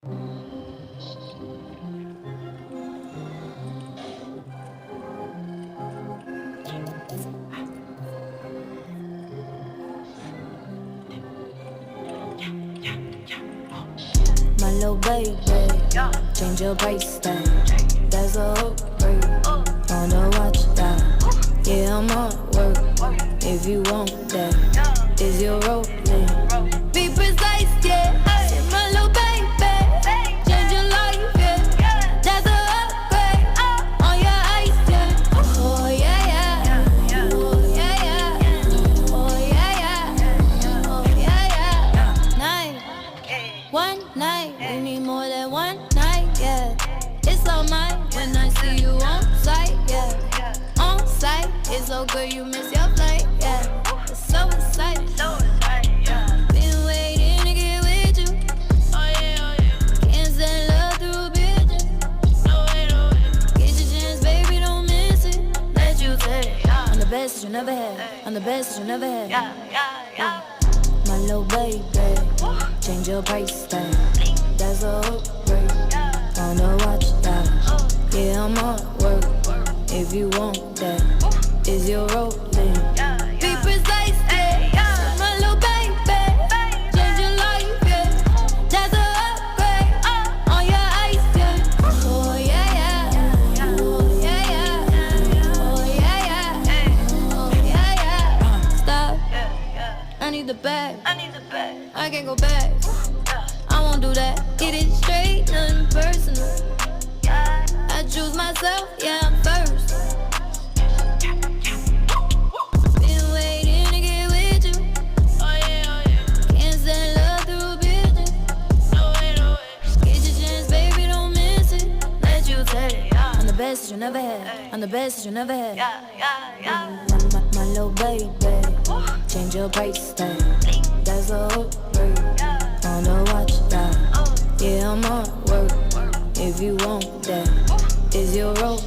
My little baby, change your price tag. That's a upgrade. Wanna watch that? Yeah, I'm on work. If you want that, is your role? Be precise, yeah. My little baby, change your life, yeah. That's a upgrade on your ice, yeah. Oh yeah, yeah. Oh yeah, yeah. Oh yeah, yeah. Oh yeah, yeah. Night, one night, we need more than one night, yeah. It's all mine when I see you on site, yeah. On site, it's so good you miss your flight, yeah. It's so exciting. Been waiting to get with you. Oh yeah. Can't send love through bitches. No way. Get your chance, baby, don't miss it. Let you take it. I'm the best that you never had. I'm the best that you never had. Yeah. My little baby, change your price tag. That's a upgrade. Wanna watch that? Yeah, I'm on work. If you want that, is your rolling? Be precise, yeah. My little baby, change your life, yeah. That's a upgrade on your ice, yeah. Oh yeah, yeah. Oh yeah, yeah. Oh yeah, yeah. Oh yeah, yeah. Stop. I need the bag. I can't go back. I won't do that. Get it straight, nothing personal. I choose myself, yeah, I'm first. Been waiting to get with you. Oh yeah. Can't send love through bitches. No way. Get your chance, baby, don't miss it. Let you take it. I'm the best that you never had. I'm the best that you never had. Yeah. My little baby, change your price tag. That's a upgrade. Wanna watch that? Yeah, I'm on work. If you want that, is your role?